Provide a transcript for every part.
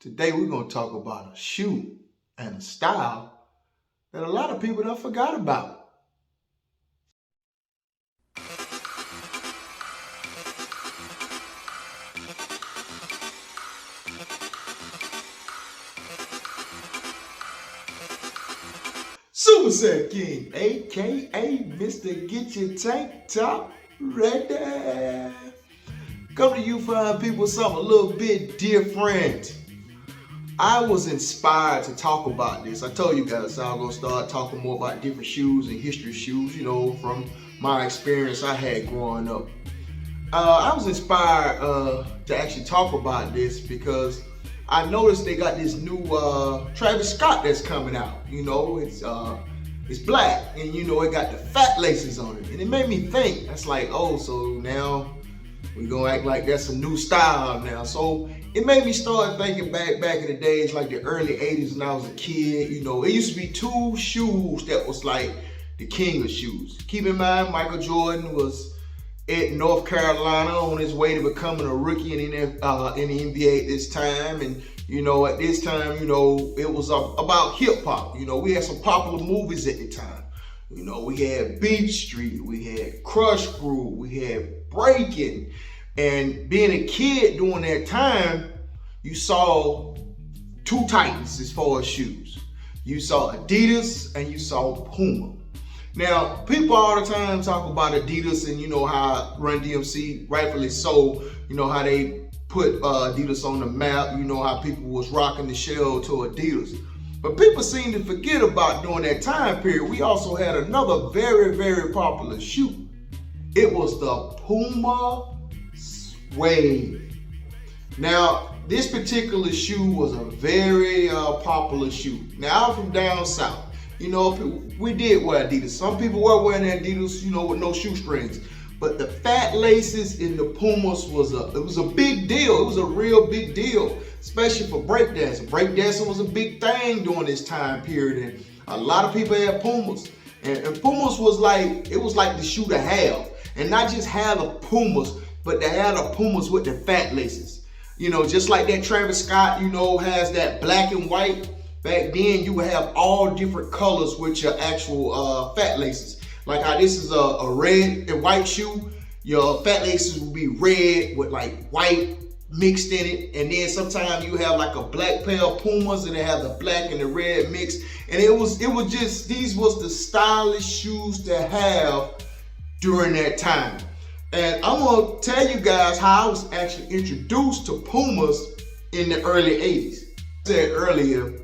Today we're going to talk about a shoe and a style that a lot of people don't forgot about. Super Set King, aka Mr. Get Your Tank Top Ready. Come to you fine people something a little bit different. I was inspired to talk about this. I told you guys I was going to start talking more about different shoes and history of shoes, from my experience I had growing up. I was inspired to actually talk about this because I noticed they got this new Travis Scott that's coming out. It's black and it got the fat laces on it. And it made me think, that's like, oh, so now we're gonna act like that's a new style now. So it made me start thinking back in the days, like the early 80s when I was a kid. It used to be two shoes that was like the king of shoes. Keep in mind, Michael Jordan was at North Carolina on his way to becoming a rookie in the NBA at this time. And at this time, it was about hip hop. We had some popular movies at the time. We had Beach Street, we had Crush Groove, we had Breaking. And being a kid during that time, you saw two titans as far as shoes. You saw Adidas and you saw Puma. Now, people all the time talk about Adidas and how Run DMC, rightfully so, how they put Adidas on the map, how people was rocking the shell to Adidas. But people seem to forget about during that time period, we also had another very, very popular shoe. It was the Puma Suede. Now, this particular shoe was a very popular shoe. Now, I'm from down south. We did wear Adidas. Some people were wearing Adidas, with no shoestrings. But the fat laces in the Pumas was a big deal. It was a real big deal, especially for breakdancing. Breakdancing was a big thing during this time period, and a lot of people had Pumas. And Pumas was like the shoe to have, and not just have the Pumas, but to have the Pumas with the fat laces. Just like that Travis Scott, has that black and white. Back then, you would have all different colors with your actual fat laces. Like how this is a red and white shoe, your fat laces will be red with like white mixed in it. And then sometimes you have like a black pair of Pumas and they have the black and the red mixed. And it was just, these was the stylish shoes to have during that time. And I'm gonna tell you guys how I was actually introduced to Pumas in the early 80s. I said earlier,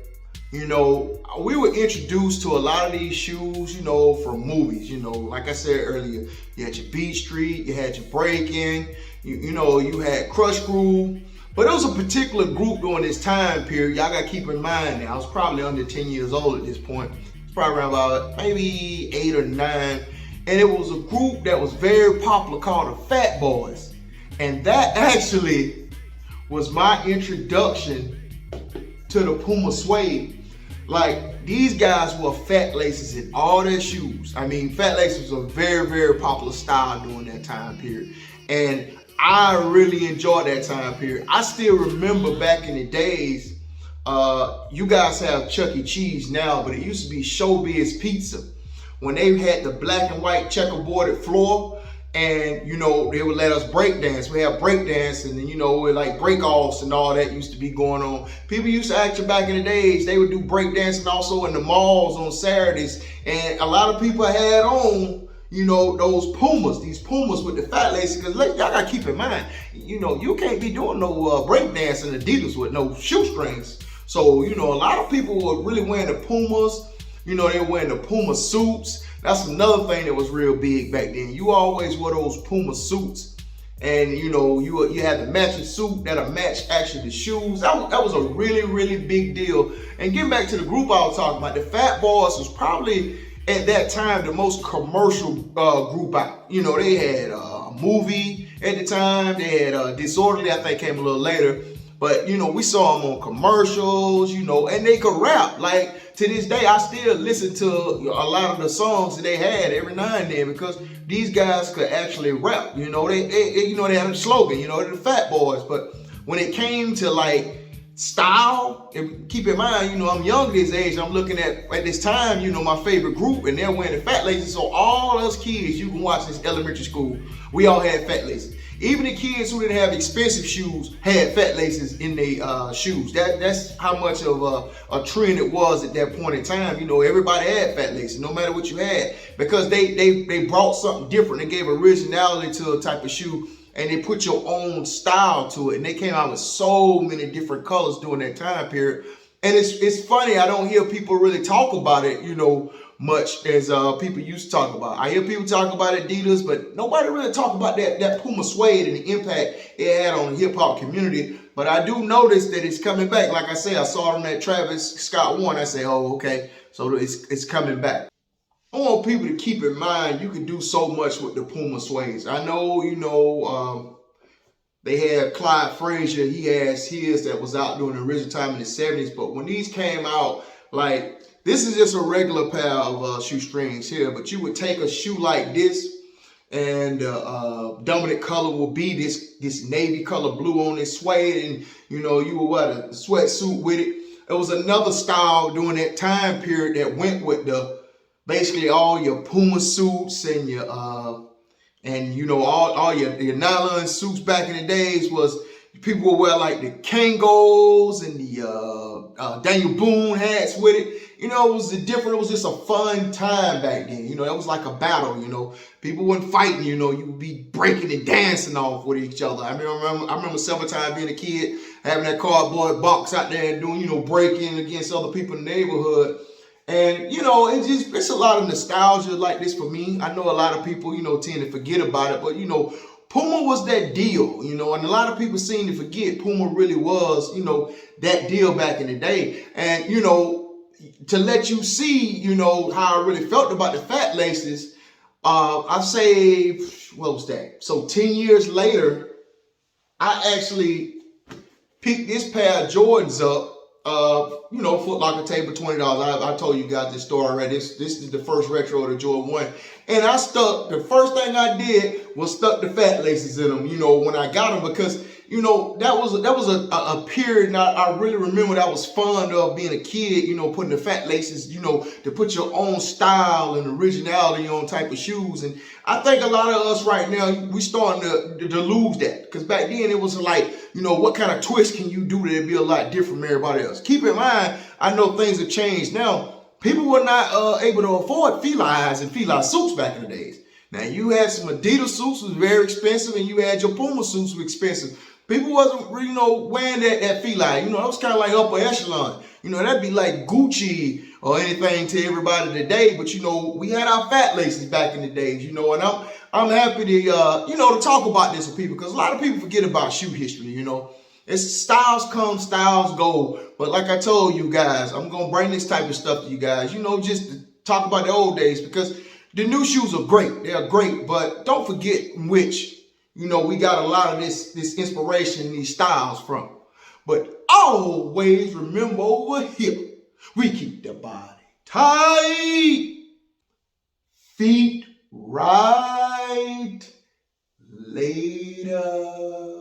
we were introduced to a lot of these shoes, from movies. Like I said earlier, you had your Beach Street, you had your Breaking, you had Crush Groove. But it was a particular group during this time period. Y'all gotta keep in mind now, I was probably under 10 years old at this point. It's probably around about maybe 8 or 9. And it was a group that was very popular called the Fat Boys. And that actually was my introduction to the Puma Suede. Like, these guys wore fat laces in all their shoes. I mean, fat laces was a very, very popular style during that time period. And I really enjoyed that time period. I still remember back in the days, you guys have Chuck E. Cheese now, but it used to be Showbiz Pizza. When they had the black and white checkerboarded floor, and they would let us break dance. We had break dance, and with like break offs and all that used to be going on. People used to actually, back in the days, they would do break dancing also in the malls on Saturdays. And a lot of people had on, those Pumas, these Pumas with the fat laces. Because y'all gotta keep in mind, you can't be doing no break dancing Adidas with no shoestrings. So, a lot of people were really wearing the Pumas. They were wearing the Puma suits. That's another thing that was real big back then. You always wore those Puma suits. And you had the matching suit that'll match actually the shoes. That was a really, really big deal. And getting back to the group I was talking about, the Fat Boys was probably at that time the most commercial group out. They had a movie at the time. They had Disorderly, I think came a little later. But we saw them on commercials, and they could rap. Like, to this day, I still listen to a lot of the songs that they had every now and then because these guys could actually rap. They had a slogan, they're the Fat Boys. But when it came to like style. And keep in mind, I'm young this age. I'm looking at this time, my favorite group, and they're wearing the fat laces. So all us kids, you can watch this elementary school, we all had fat laces. Even the kids who didn't have expensive shoes had fat laces in their shoes. That's how much of a trend it was at that point in time. Everybody had fat laces, no matter what you had, because they brought something different. They gave originality to a type of shoe, and they put your own style to it. And they came out with so many different colors during that time period. And it's funny, I don't hear people really talk about it, much as people used to talk about. I hear people talk about Adidas, but nobody really talk about that Puma suede and the impact it had on the hip hop community. But I do notice that it's coming back. Like I say, I saw it on that Travis Scott one. I say, oh, okay, so it's coming back. I want people to keep in mind you can do so much with the Puma suedes. I know, they had Clyde Frazier. He has his that was out during the original time in the 70s. But when these came out, like, this is just a regular pair of shoestrings here. But you would take a shoe like this, and dominant color will be this navy color blue on this suede. And, you would wear a sweatsuit with it. It was another style during that time period that went with basically all your Puma suits and your all your nylon suits back in the days was people would wear like the Kangos and the Daniel Boone hats with it. It was different. It was just a fun time back then. It was like a battle. People weren't fighting. You would be breaking and dancing off with each other. I remember several times being a kid having that cardboard box out there and doing breaking against other people in the neighborhood. And, it's a lot of nostalgia like this for me. I know a lot of people, tend to forget about it. But, Puma was that deal, and a lot of people seem to forget Puma really was, that deal back in the day. And, to let you see, how I really felt about the fat laces, I say, what was that? So 10 years later, I actually picked this pair of Jordans up. Foot Locker table, $20. I told you guys this story already. This is the first retro of the Jordan 1. And the first thing I did was stuck the fat laces in them, when I got them, because, that was a period, and I really remember that I was fond of being a kid, putting the fat laces, to put your own style and originality on type of shoes. And I think a lot of us right now, we starting to lose that, because back then it was like, what kind of twist can you do that'd be a lot different from everybody else? Keep in mind, I know things have changed now. People were not able to afford felines and feline suits back in the days. Now, you had some Adidas suits was very expensive, and you had your Puma suits were expensive. People wasn't really, wearing that feline. It was kind of like upper echelon. That'd be like Gucci or anything to everybody today. But, we had our fat laces back in the days, and I'm happy to, to talk about this with people, because a lot of people forget about shoe history, It's styles come, styles go. But like I told you guys, I'm going to bring this type of stuff to you guys, just to talk about the old days, because the new shoes are great. They are great. But don't forget which, we got a lot of this inspiration, these styles from. But always remember over here, we keep the body tight, feet right. Later.